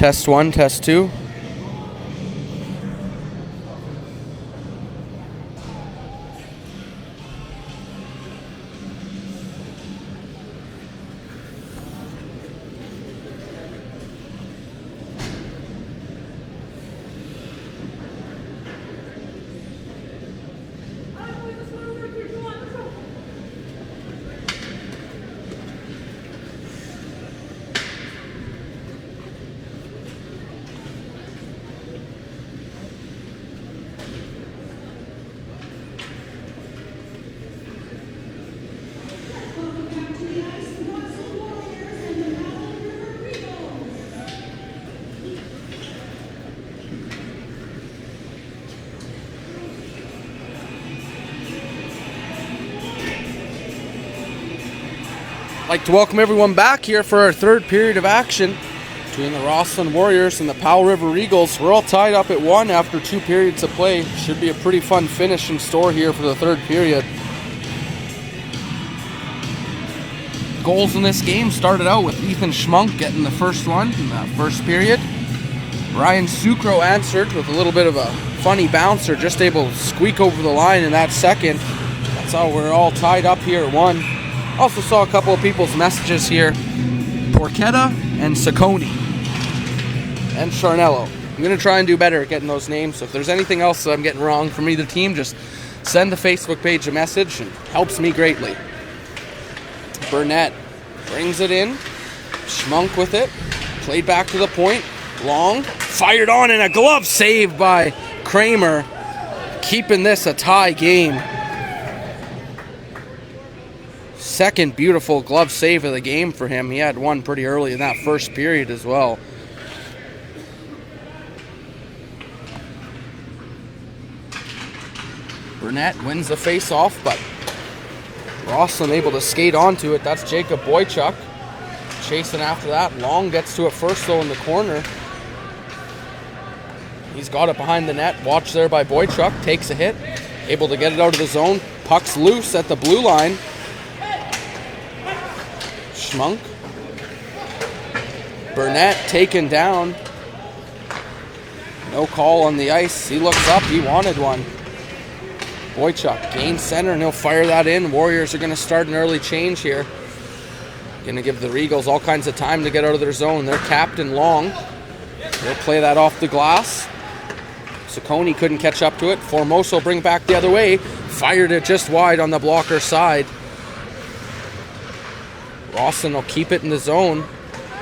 Test 1, test 2. I'd like to welcome everyone back here for our third period of action between the Rossland Warriors and the Powell River Eagles. We're all tied up at 1 after 2 periods of play. Should be a pretty fun finish in store here for the third period. Goals in this game started out with Ethan Schmunk getting the first one in that first period. Ryan Sucro answered with a little bit of a funny bouncer, just able to squeak over the line in that second. That's how we're all tied up here at 1. Also saw a couple of people's messages here. Porchetta and Saccone and Charnello. I'm going to try and do better at getting those names. So if there's anything else that I'm getting wrong from either team, just send the Facebook page a message and helps me greatly. Burnett brings it in. Schmunk with it. Played back to the point. Long. Fired on and a glove save by Kramer. Keeping this a tie game. Second beautiful glove save of the game for him. He had one pretty early in that first period as well. Burnett wins the face-off, but Rossland able to skate onto it. That's Jacob Boychuk chasing after that. Long gets to it first, though, in the corner. He's got it behind the net. Watch there by Boychuk. Takes a hit. Able to get it out of the zone. Puck's loose at the blue line. Schmunk. Burnett taken down. No call on the ice. He looks up. He wanted one. Boychuk gains center and he'll fire that in. Warriors are going to start an early change here. Going to give the Regals all kinds of time to get out of their zone. Their captain, Long. He'll play that off the glass. Saccone couldn't catch up to it. Formoso bring back the other way. Fired it just wide on the blocker side. Rossland will keep it in the zone.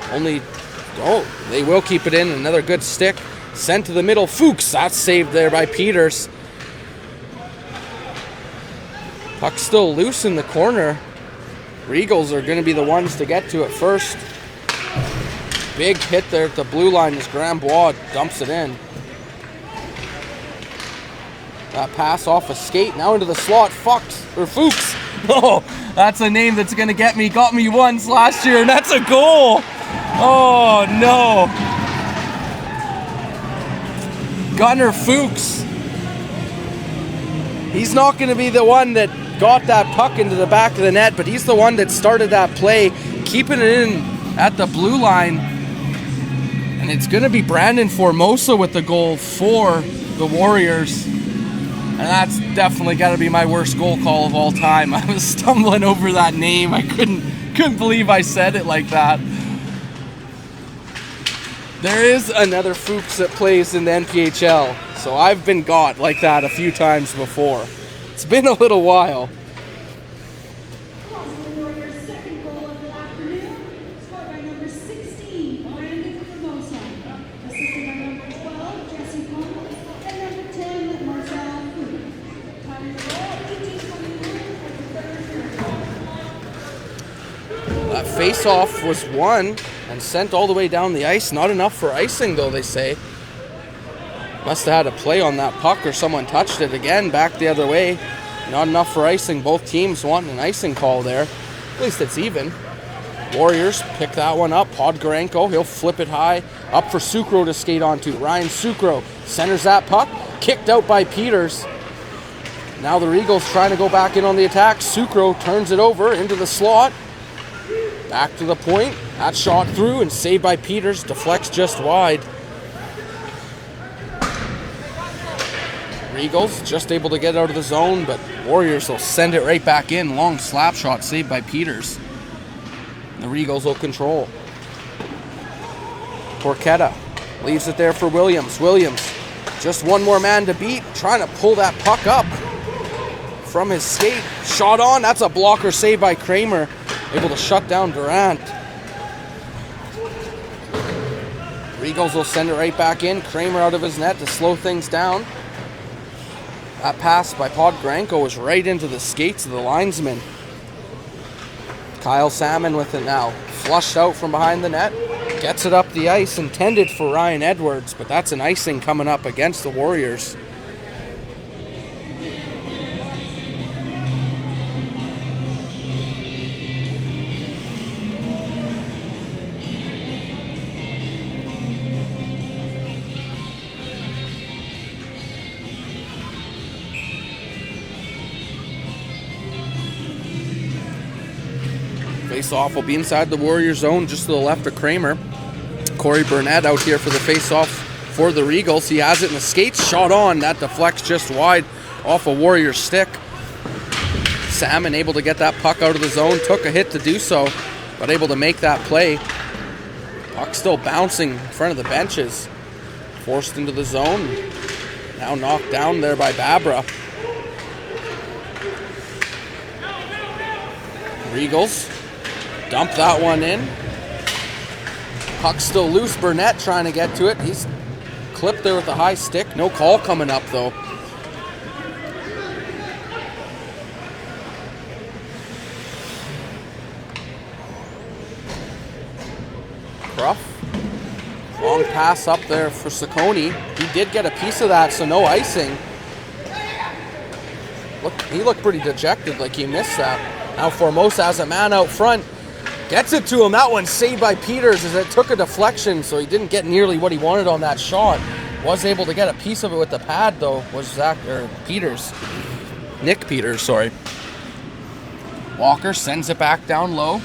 They will keep it in. Another good stick. Sent to the middle. Fuchs. That's saved there by Peters. Puck's still loose in the corner. Regals are going to be the ones to get to it first. Big hit there at the blue line as Grambois dumps it in. That pass off a skate. Now into the slot. Fuchs. Oh, that's a name that's going to get me. Got me once last year, and that's a goal. Oh, no. Gunnar Fuchs. He's not going to be the one that got that puck into the back of the net, but he's the one that started that play, keeping it in at the blue line. And it's going to be Brandon Formosa with the goal for the Warriors. And that's definitely got to be my worst goal call of all time. I was stumbling over that name. I couldn't believe I said it like that. There is another Fuchs that plays in the NPHL, so I've been got like that a few times before. It's been a little while. That face-off was won and sent all the way down the ice. Not enough for icing, though, they say. Must have had a play on that puck or someone touched it again back the other way. Not enough for icing. Both teams want an icing call there. At least it's even. Warriors pick that one up. Podgorenko, he'll flip it high. Up for Sucro to skate onto. Ryan Sucro centers that puck. Kicked out by Peters. Now the Regals trying to go back in on the attack. Sucro turns it over into the slot. Back to the point. That shot through and saved by Peters. Deflects just wide. Regals just able to get out of the zone, but Warriors will send it right back in. Long slap shot saved by Peters. The Regals will control. Porchetta leaves it there for Williams. Williams, just one more man to beat, trying to pull that puck up from his skate. Shot on, that's a blocker saved by Kramer. Able to shut down Durant. Regals will send it right back in. Kramer out of his net to slow things down. That pass by Podgranko was right into the skates of the linesman. Kyle Salmon with it now. Flushed out from behind the net. Gets it up the ice, intended for Ryan Edwards, but that's an icing coming up against the Warriors. Face-off will be inside the Warrior zone, just to the left of Kramer. Corey Burnett out here for the face-off for the Regals. He has it in the skates, shot on. That deflects just wide off a Warrior stick. Salmon able to get that puck out of the zone. Took a hit to do so, but able to make that play. Puck still bouncing in front of the benches. Forced into the zone. Now knocked down there by Babra. Regals dump that one in. Puck still loose. Burnett trying to get to it. He's clipped there with a high stick. No call coming up though. Cruff. Long pass up there for Ciccone. He did get a piece of that, so no icing. He looked pretty dejected, like he missed that. Now Formosa has a man out front. Gets it to him. That one saved by Peters as it took a deflection, so he didn't get nearly what he wanted on that shot. Was able to get a piece of it with the pad, though, was Nick Peters, sorry. Walker sends it back down low.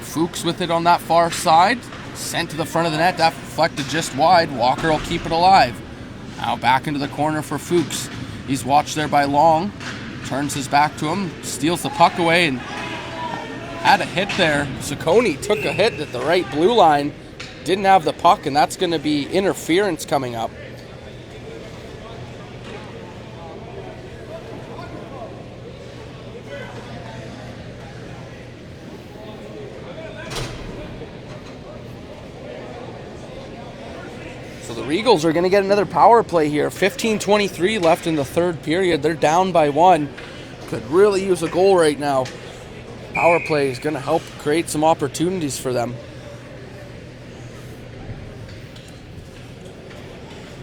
Fuchs with it on that far side. Sent to the front of the net. That deflected just wide. Walker will keep it alive. Now back into the corner for Fuchs. He's watched there by Long. Turns his back to him. Steals the puck away and had a hit there. Ciccone took a hit at the right blue line. Didn't have the puck, and that's going to be interference coming up. So the Regals are going to get another power play here. 15:23 left in the third period. They're down by one. Could really use a goal right now. Power play is going to help create some opportunities for them.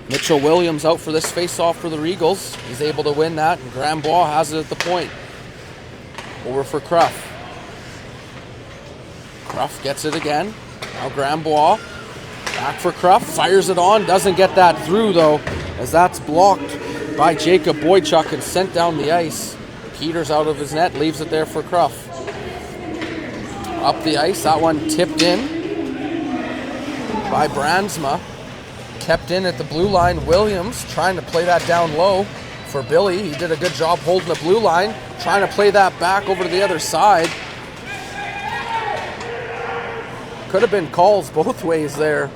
Mitchell Williams out for this face-off for the Regals. He's able to win that, and Grambois has it at the point. Over for Cruff. Cruff gets it again. Now Grambois. Back for Cruff. Fires it on. Doesn't get that through, though, as that's blocked by Jacob Boychuk and sent down the ice. Peters out of his net. Leaves it there for Cruff. Up the ice. That one tipped in by Brandsma. Kept in at the blue line. Williams trying to play that down low for Billy. He did a good job holding the blue line. Trying to play that back over to the other side. Could have been calls both ways there.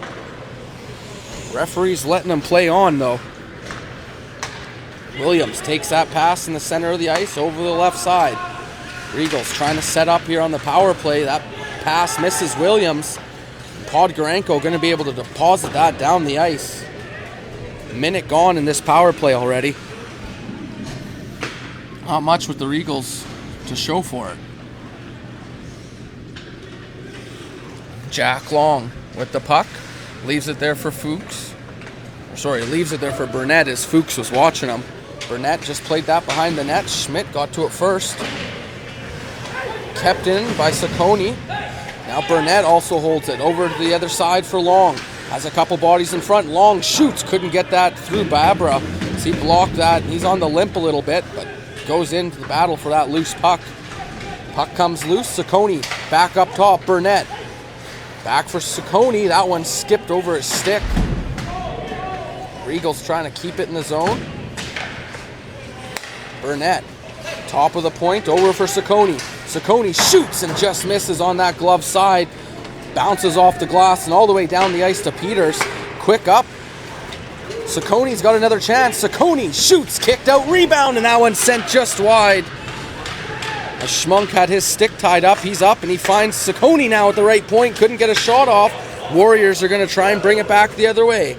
Referee's letting him play on though. Williams takes that pass in the center of the ice over the left side. Regals trying to set up here on the power play. That pass misses Williams. Podgranko going to be able to deposit that down the ice. Minute gone in this power play already. Not much with the Regals to show for it. Jack Long with the puck. Leaves it there for Fuchs. Leaves it there for Burnett as Fuchs was watching him. Burnett just played that behind the net. Schmidt got to it first. Kept in by Ciccone. Now Burnett also holds it over to the other side for Long. Has a couple bodies in front. Long shoots. Couldn't get that through Babra. So he blocked that. He's on the limp a little bit, but goes into the battle for that loose puck. Puck comes loose. Ciccone back up top. Burnett Back for Ciccone. That one skipped over his stick. Regals trying to keep it in the zone. Burnett, top of the point, over for Ciccone. Ciccone shoots and just misses on that glove side. Bounces off the glass and all the way down the ice to Peters. Quick up. Ciccone's got another chance. Ciccone shoots, kicked out, rebound, and that one sent just wide. As Schmunk had his stick tied up, he's up and he finds Ciccone now at the right point. Couldn't get a shot off. Warriors are going to try and bring it back the other way.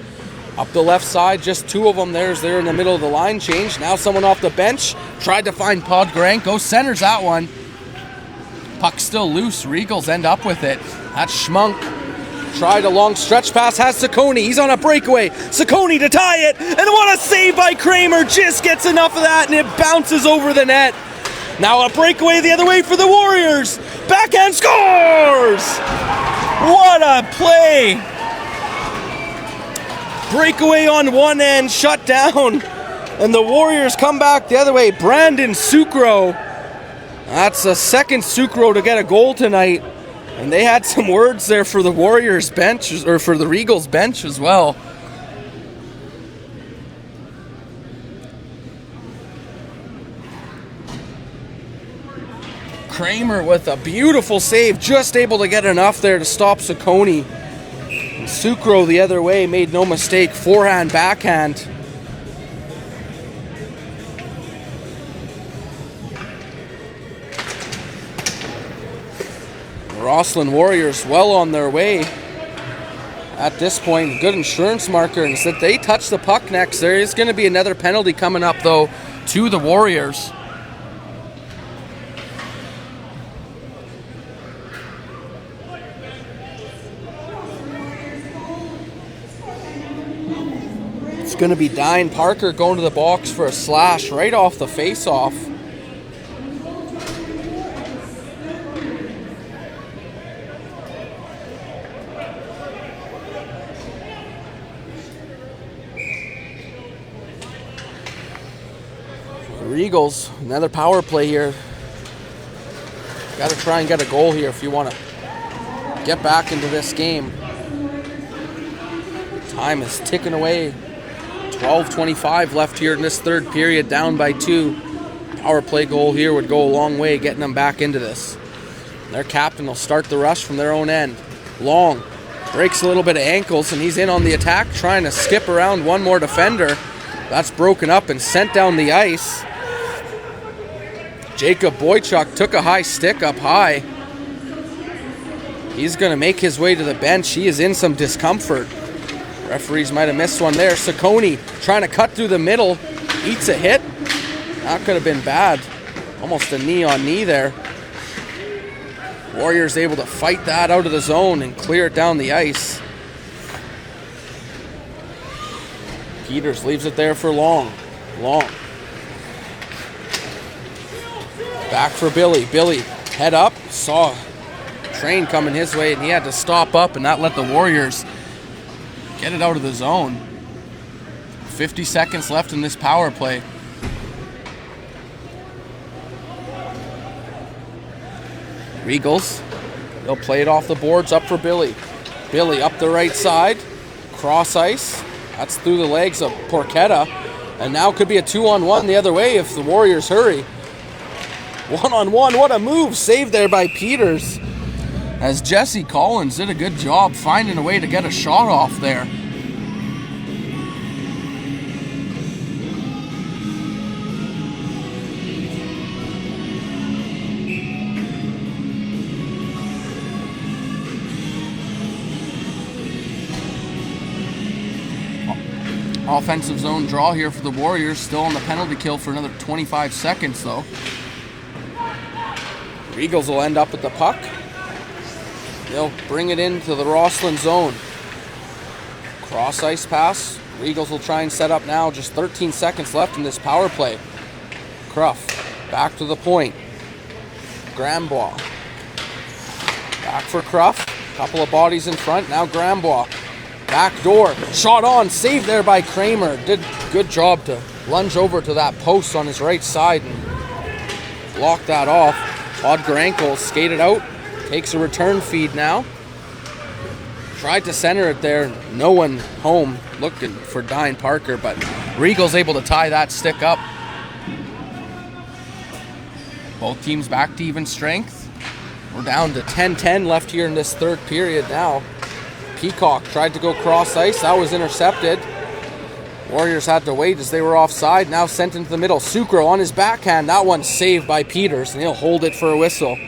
Up the left side, just two of them there in the middle of the line change. Now someone off the bench. Tried to find Podgranko. Centers that one. Puck still loose. Regals end up with it. That's Schmunk. Tried a long stretch pass. Has Ciccone. He's on a breakaway. Ciccone to tie it. And what a save by Kramer. Just gets enough of that and it bounces over the net. Now a breakaway the other way for the Warriors. Backhand scores! What a play! Breakaway on one end, shut down. And the Warriors come back the other way. Brandon Sucro. That's the second Sucro to get a goal tonight. And they had some words there for the Warriors bench, or for the Regals bench as well. Kramer with a beautiful save, just able to get enough there to stop Ciccone. Sucro the other way, made no mistake, forehand, backhand. The Rossland Warriors well on their way at this point. Good insurance marker, and said they touch the puck next. There is going to be another penalty coming up though to the Warriors. Going to be Diane Parker going to the box for a slash right off the face-off. Regals, another power play here. Got to try and get a goal here if you want to get back into this game. Time is ticking away. 12:25 left here in this third period, down by 2. Power play goal here would go a long way getting them back into this. Their captain will start the rush from their own end. Long breaks a little bit of ankles and he's in on the attack, trying to skip around one more defender. That's broken up and sent down the ice. Jacob Boychuk took a high stick up high. He's going to make his way to the bench. He is in some discomfort. Referees might have missed one there. Ciccone trying to cut through the middle. Eats a hit. That could have been bad. Almost a knee on knee there. Warriors able to fight that out of the zone and clear it down the ice. Peters leaves it there for Long. Long. Back for Billy. Billy head up. Saw a train coming his way and he had to stop up and not let the Warriors get it out of the zone. 50 seconds left in this power play. Regals, they'll play it off the boards up for Billy. Billy up the right side, cross ice. That's through the legs of Porchetta. And now could be a 2-on-1 the other way if the Warriors hurry. 1-on-1, what a move. Saved there by Peters. As Jesse Collins did a good job finding a way to get a shot off there. Offensive zone draw here for the Warriors. Still on the penalty kill for another 25 seconds though. Regals will end up with the puck. They'll bring it into the Rossland zone. Cross ice pass. Regals will try and set up now. Just 13 seconds left in this power play. Cruff back to the point. Grambois. Back for Cruff. Couple of bodies in front. Now Grambois. Back door. Shot on. Saved there by Kramer. Did good job to lunge over to that post on his right side and block that off. Podgranko skated out. Takes a return feed now. Tried to center it there. No one home looking for Dine Parker, but Regal's able to tie that stick up. Both teams back to even strength. We're down to 10-10 left here in this third period now. Peacock tried to go cross ice. That was intercepted. Warriors had to wait as they were offside. Now sent into the middle. Sucro on his backhand. That one's saved by Peters, and he'll hold it for a whistle.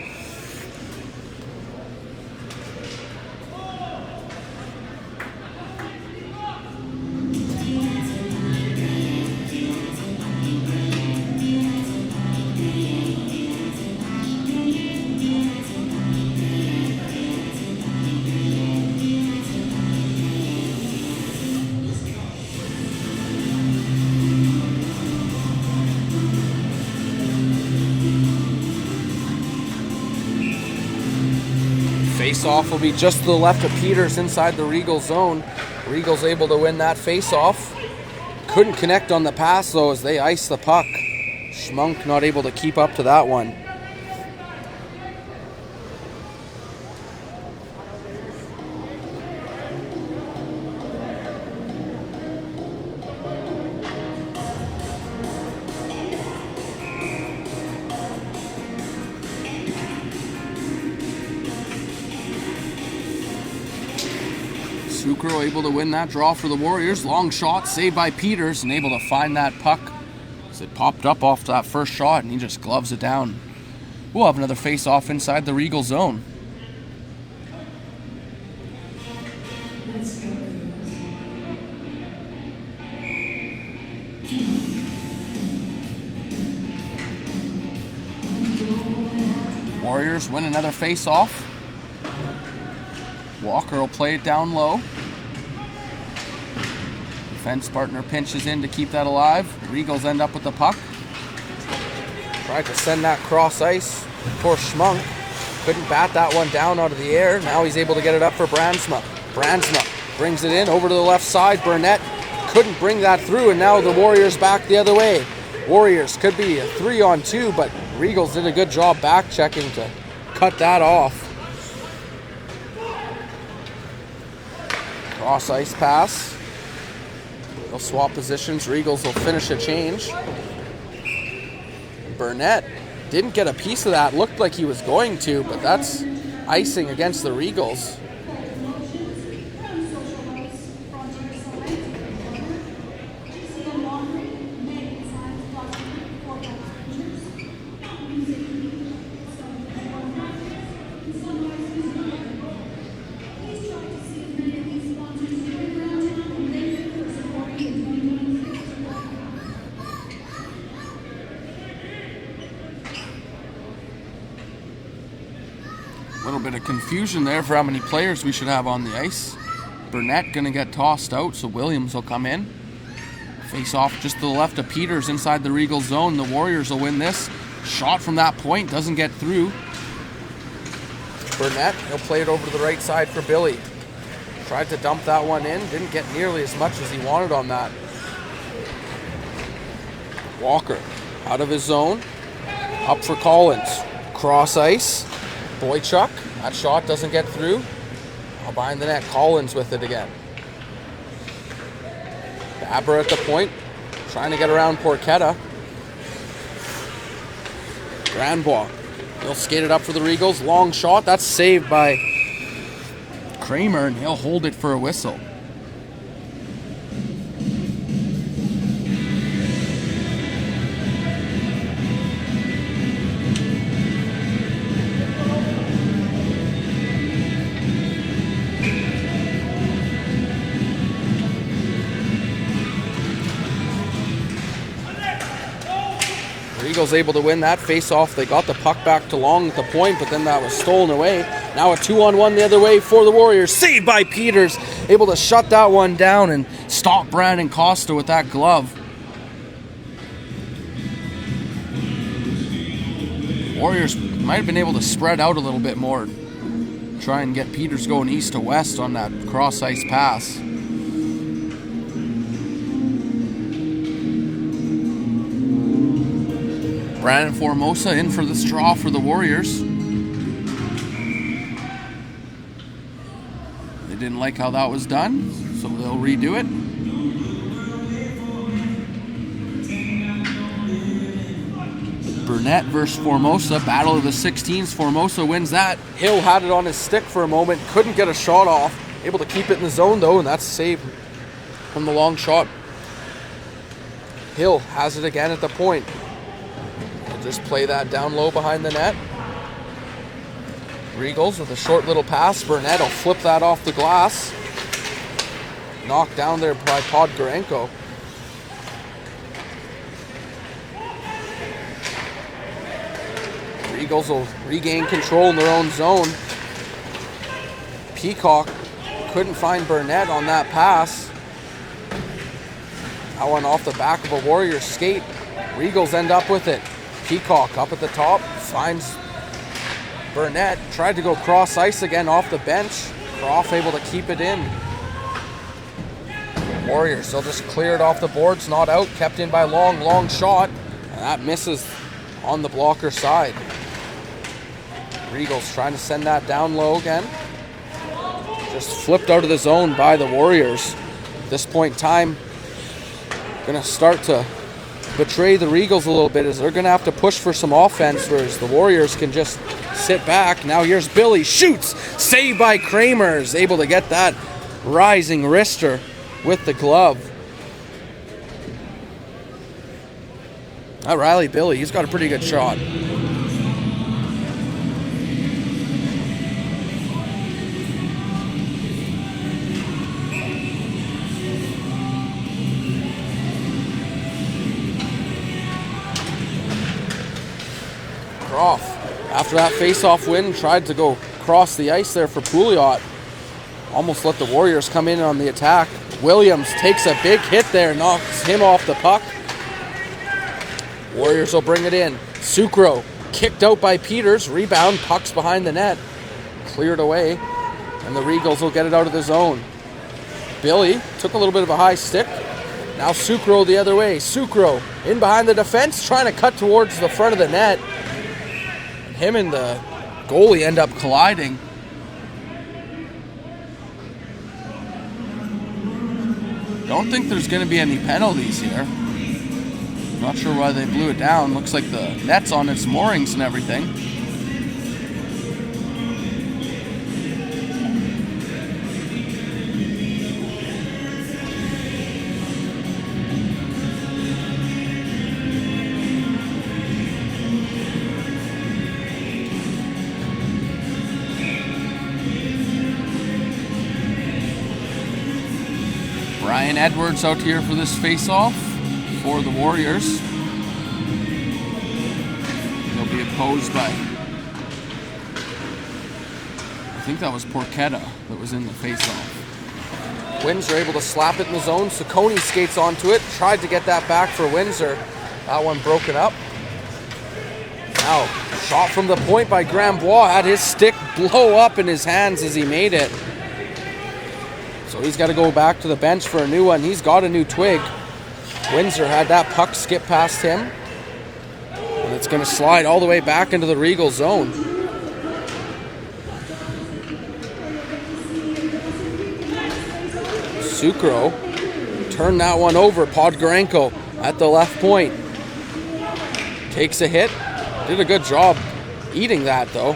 Face-off will be just to the left of Peters inside the Regal zone. Regal's able to win that face-off. Couldn't connect on the pass, though, as they ice the puck. Schmunk not able to keep up to that one. Sucro able to win that draw for the Warriors. Long shot saved by Peters and able to find that puck as it popped up off that first shot and he just gloves it down. We'll have another face-off inside the Regal zone. Warriors win another face-off. Walker will play it down low. Defense partner pinches in to keep that alive. Regals end up with the puck. Tried to send that cross ice for Schmunk. Couldn't bat that one down out of the air. Now he's able to get it up for Brandsma. Brandsma brings it in over to the left side. Burnett couldn't bring that through, and now the Warriors back the other way. Warriors could be a 3-on-2, but Regals did a good job back checking to cut that off. Cross ice pass. They'll swap positions. Regals will finish a change. Burnett didn't get a piece of that. Looked like he was going to, but that's icing against the Regals. Bit of confusion there for how many players we should have on the ice. Burnett gonna get tossed out, so Williams will come in. Face off just to the left of Peters inside the Regal zone. The Warriors will win this. Shot from that point doesn't get through. Burnett, he'll play it over to the right side for Billy. Tried to dump that one in, didn't get nearly as much as he wanted on that. Walker out of his zone, up for Collins. Cross ice. Boychuk, that shot doesn't get through. Now behind the net, Collins with it again. Babber at the point, trying to get around Porchetta. Grandbois, he'll skate it up for the Regals. Long shot, that's saved by Kramer, and he'll hold it for a whistle. Eagles able to win that face-off. They got the puck back to Long at the point, but then that was stolen away. Now a 2-on-1 the other way for the Warriors. Saved by Peters. Able to shut that one down and stop Brandon Costa with that glove. Warriors might have been able to spread out a little bit more. Try and get Peters going east to west on that cross-ice pass. Brandon Formosa in for this draw for the Warriors. They didn't like how that was done, so they'll redo it. Burnett versus Formosa, battle of the 16s. Formosa wins that. Hill had it on his stick for a moment, couldn't get a shot off. Able to keep it in the zone though, and that's a save from the long shot. Hill has it again at the point. He'll just play that down low behind the net. Regals with a short little pass. Burnett will flip that off the glass. Knocked down there by Podgorenko. Regals will regain control in their own zone. Peacock couldn't find Burnett on that pass. That one off the back of a Warriors skate. Regals end up with it. Peacock up at the top, finds Burnett. Tried to go cross ice again off the bench. Croft able to keep it in. Warriors, they'll just clear it off the boards, not out. Kept in by long shot. And that misses on the blocker side. Regals trying to send that down low again. Just flipped out of the zone by the Warriors. At this point in time, going to start to betray the Regals a little bit as they're going to have to push for some offense, whereas the Warriors can just sit back. Now here's Billy, shoots, saved by Kramer, is able to get that rising wrister with the glove. That Riley Billy, he's got a pretty good shot. Croft, after that face-off win, tried to go cross the ice there for Pouliot. Almost let the Warriors come in on the attack. Williams takes a big hit there, knocks him off the puck. Warriors will bring it in. Sucro kicked out by Peters. Rebound, puck's behind the net. Cleared away, and the Regals will get it out of the zone. Billy took a little bit of a high stick. Now Sucro the other way. Sucro in behind the defense, trying to cut towards the front of the net. Him and the goalie end up colliding. Don't think there's going to be any penalties here. Not sure why they blew it down. Looks like the net's on its moorings and everything. Ryan Edwards out here for this face-off for the Warriors. He'll be opposed by, I think that was Porchetta that was in the face-off. Windsor able to slap it in the zone. Saccone skates onto it. Tried to get that back for Windsor. That one broken up. Now, shot from the point by Grambois. Had his stick blow up in his hands as he made it. So he's got to go back to the bench for a new one. He's got a new twig. Windsor had that puck skip past him. And it's going to slide all the way back into the Regal zone. Sucro turned that one over. Podgorenko at the left point. Takes a hit. Did a good job eating that though.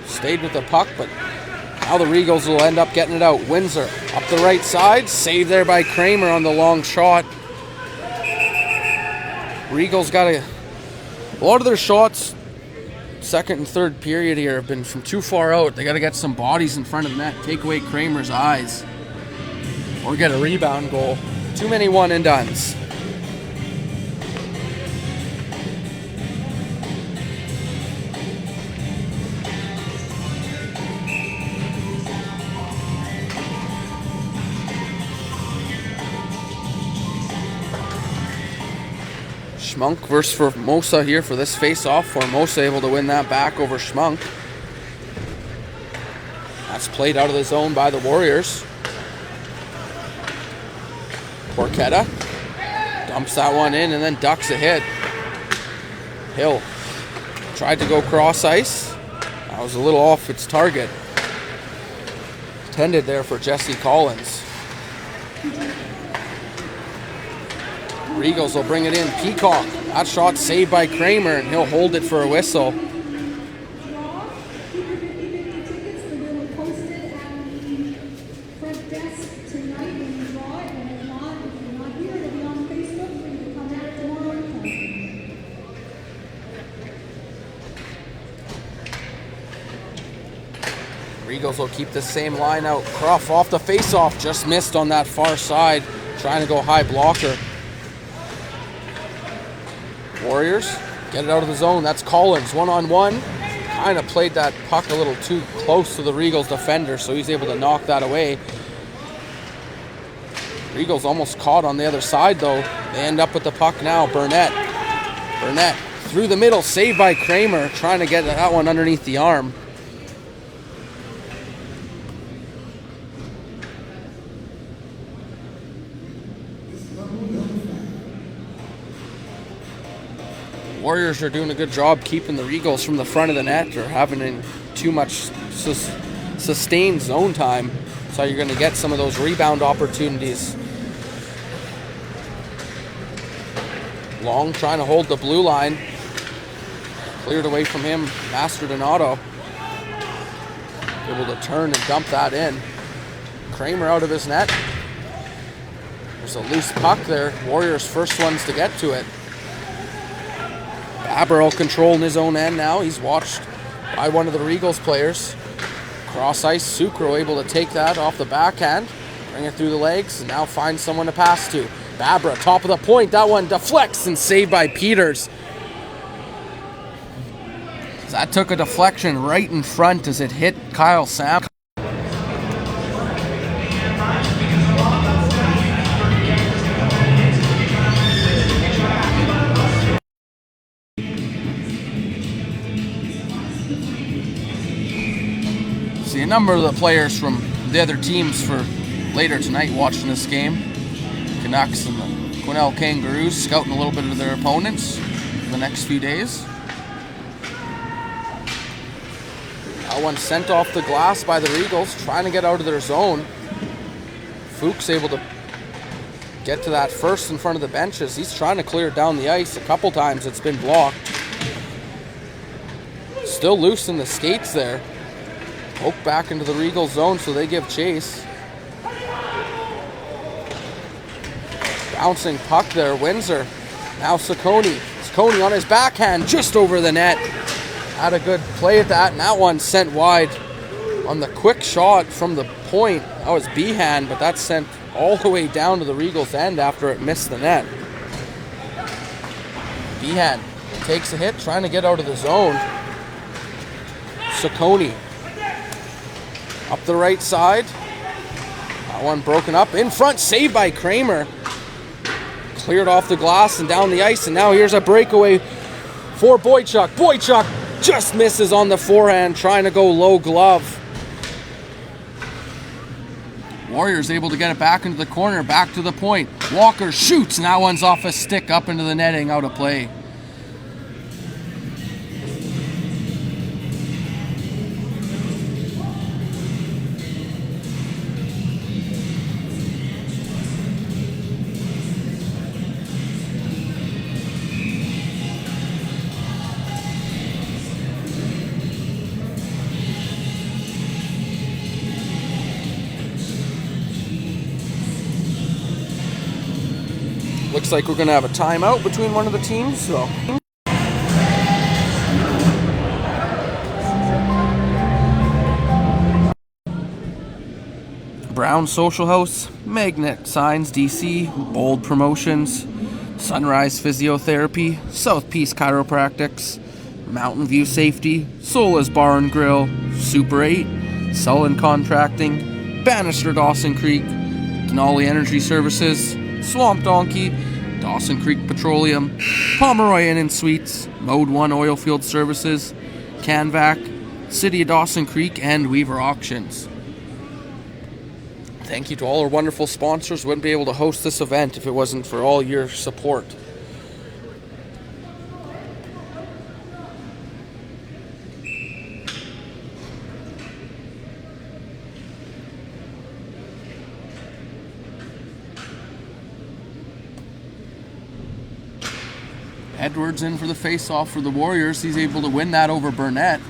Stayed with the puck, but now the Regals will end up getting it out. Windsor up the right side. Saved there by Kramer on the long shot. Regals got a lot of their shots, second and third period here, have been from too far out. They got to get some bodies in front of the net, take away Kramer's eyes, or get a rebound goal. Too many one and dones. Schmunk versus Formosa here for this face-off. Formosa able to win that back over Schmunk. That's played out of the zone by the Warriors. Porchetta dumps that one in and then ducks a hit. Hill tried to go cross ice. That was a little off its target. intended there for Jesse Collins. Regals will bring it in. Peacock. That shot saved by Kramer, and he'll hold it for a whistle. Regals will keep the same line out. Cruff off the face-off. Just missed on that far side. Trying to go high blocker. Warriors get it out of the zone. That's Collins, one-on-one. Kind of played that puck a little too close to the Regals defender, so he's able to knock that away. Regals almost caught on the other side, though. They end up with the puck now. Burnett through the middle, saved by Kramer, trying to get that one underneath the arm. Warriors are doing a good job keeping the Regals from the front of the net or having too much sustained zone time. So you're going to get some of those rebound opportunities. Long trying to hold the blue line. Cleared away from him. Mastrodonato able to turn and dump that in. Kramer out of his net. There's a loose puck there. Warriors first ones to get to it. Aberl controlling his own end now. He's watched by one of the Regals players. Cross ice, Sucro able to take that off the backhand, bring it through the legs, and now find someone to pass to. Babra, top of the point. That one deflects and saved by Peters. That took a deflection right in front as it hit Kyle Sam. See a number of the players from the other teams for later tonight watching this game. Canucks and the Quesnel Kangaroos scouting a little bit of their opponents for the next few days. That one sent off the glass by the Regals, trying to get out of their zone. Fuchs able to get to that first in front of the benches. He's trying to clear it down the ice. A couple times it's been blocked. Still loose in the skates there. Poke back into the Regal zone, so they give chase. Bouncing puck there, Windsor. Now Saccone. Saccone on his backhand, just over the net. Had a good play at that, and that one sent wide on the quick shot from the point. That was Behan, but that sent all the way down to the Regals' end after it missed the net. Behan takes a hit, trying to get out of the zone. Saccone. Up the right side. That one broken up. In front, saved by Kramer. Cleared off the glass and down the ice. And now here's a breakaway for Boychuk. Boychuk just misses on the forehand, trying to go low glove. Warriors able to get it back into the corner, back to the point. Walker shoots, and that one's off a stick up into the netting, out of play. Looks like we're going to have a timeout between one of the teams. So. Brown Social House, Magnet Signs DC, Bold Promotions, Sunrise Physiotherapy, South Peace Chiropractics, Mountain View Safety, Sola's Bar and Grill, Super 8, Sullen Contracting, Bannister Dawson Creek, Denali Energy Services, Swamp Donkey, Dawson Creek Petroleum, Pomeroy Inn and Suites, Mode 1 Oilfield Services, Canvac, City of Dawson Creek, and Weaver Auctions. Thank you to all our wonderful sponsors. Wouldn't be able to host this event if it wasn't for all your support. Edwards in for the face-off for the Warriors. He's able to win that over Burnett.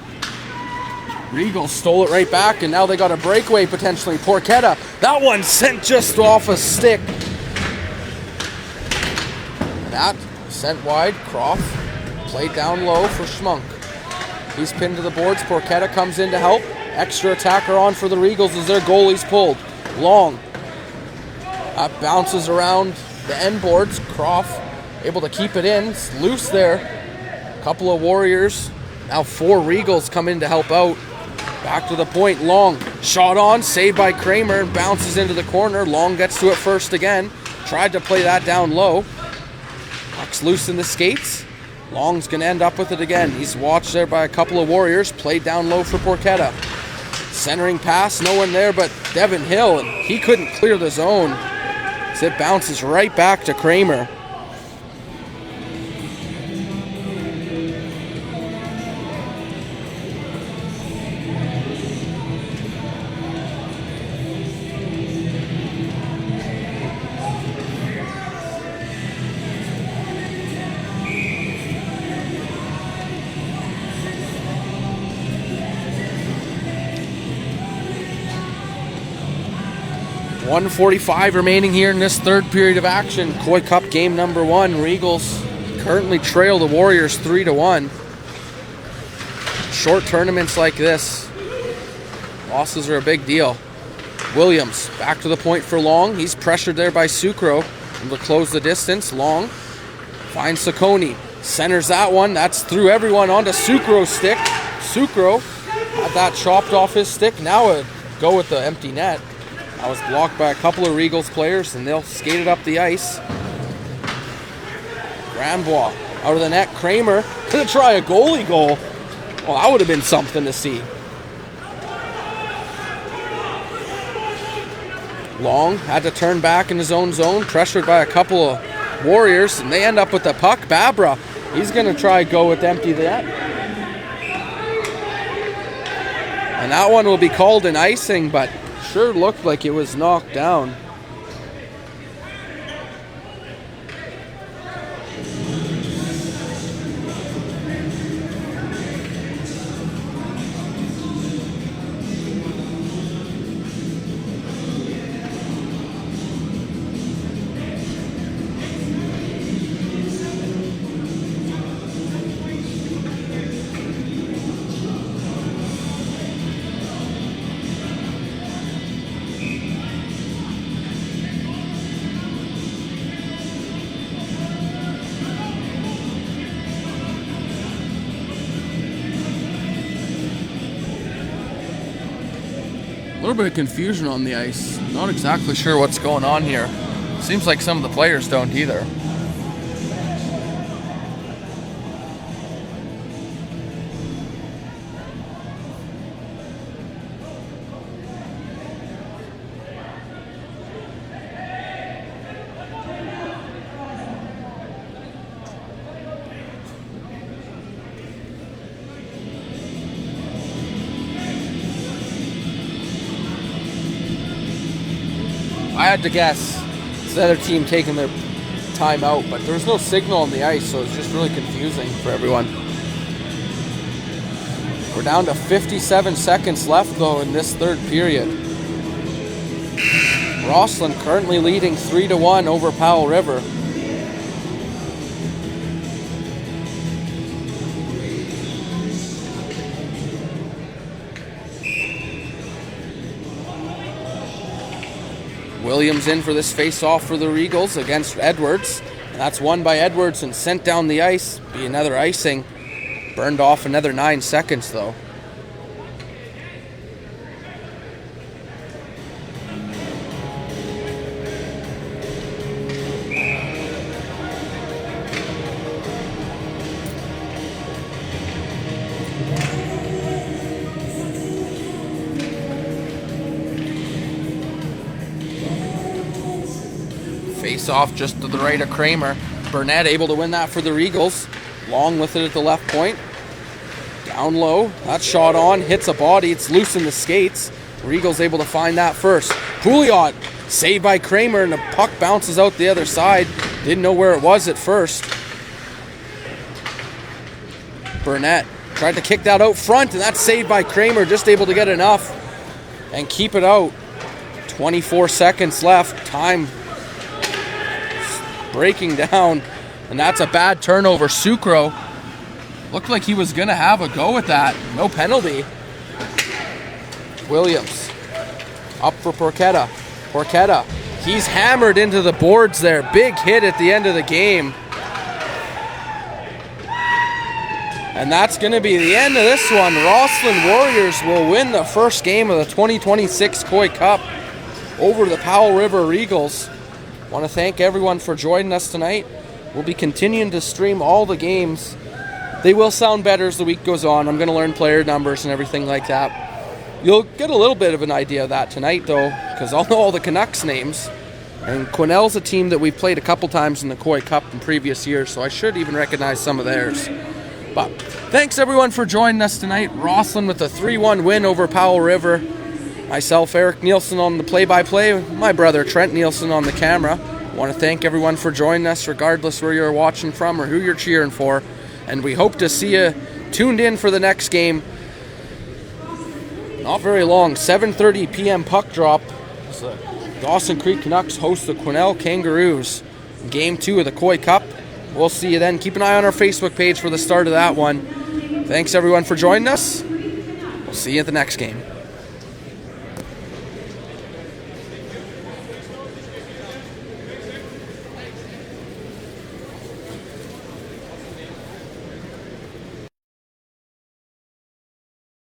Regals stole it right back, and now they got a breakaway potentially. Porchetta, that one sent just off a stick. That sent wide. Croft played down low for Schmunk. He's pinned to the boards. Porchetta comes in to help. Extra attacker on for the Regals as their goalie's pulled. Long. That bounces around the end boards. Croft able to keep it in. It's loose there. Couple of Warriors. Now 4 Regals come in to help out. Back to the point. Long. Shot on. Saved by Kramer. And bounces into the corner. Long gets to it first again. Tried to play that down low. Puck's loose in the skates. Long's going to end up with it again. He's watched there by a couple of Warriors. Played down low for Porchetta. Centering pass. No one there but Devin Hill. And he couldn't clear the zone. So it bounces right back to Kramer. .145 remaining here in this third period of action. Koi Cup game number 1. Regals currently trail the Warriors 3-1. Short tournaments like this, losses are a big deal. Williams back to the point for Long. He's pressured there by Sucro. Able to close the distance. Long finds Saccone. Centers that one. That's through everyone onto Sucro's stick. Sucro had that chopped off his stick. Now a go with the empty net. That was blocked by a couple of Regals players, and they'll skate it up the ice. Granbois out of the net. Kramer gonna try a goalie goal. Well, that would have been something to see. Long had to turn back in his own zone, pressured by a couple of Warriors, and they end up with the puck. Babra, he's gonna try go with empty net. And that one will be called an icing, but sure looked like it was knocked down. A little bit of confusion on the ice. Not exactly sure what's going on here. Seems like some of the players don't either. I had to guess it's the other team taking their time out, but there was no signal on the ice, so it's just really confusing for everyone. We're down to 57 seconds left, though, in this third period. Rossland currently leading 3-1 over Powell River. Williams in for this face-off for the Regals against Edwards. And that's won by Edwards and sent down the ice. Be another icing. Burned off another 9 seconds, though. Face off just to the right of Kramer. Burnett able to win that for the Regals. Long with it at the left point. Down low. That shot on. Hits a body. It's loose in the skates. Regals able to find that first. Pouliot saved by Kramer, and the puck bounces out the other side. Didn't know where it was at first. Burnett tried to kick that out front, and that's saved by Kramer, just able to get enough and keep it out. 24 seconds left. Time breaking down, and that's a bad turnover. Sucro looked like he was going to have a go at that. No penalty. Williams up for Porchetta. Porchetta, he's hammered into the boards there. Big hit at the end of the game. And that's going to be the end of this one. Rossland Warriors will win the first game of the 2026 Koi Cup over the Powell River Eagles. Want to thank everyone for joining us tonight. We'll be continuing to stream all the games. They will sound better as the week goes on. I'm going to learn player numbers and everything like that. You'll get a little bit of an idea of that tonight, though, because I'll know all the Canucks names. And Quesnel's a team that we've played a couple times in the Koi Cup in previous years, so I should even recognize some of theirs. But thanks, everyone, for joining us tonight. Rossland with a 3-1 win over Powell River. Myself, Eric Nielsen, on the play-by-play. My brother, Trent Nielsen, on the camera. I want to thank everyone for joining us, regardless where you're watching from or who you're cheering for. And we hope to see you tuned in for the next game. Not very long, 7:30 p.m. puck drop. So Dawson Creek Canucks host the Quesnel Kangaroos. Game 2 of the Koi Cup. We'll see you then. Keep an eye on our Facebook page for the start of that one. Thanks, everyone, for joining us. We'll see you at the next game.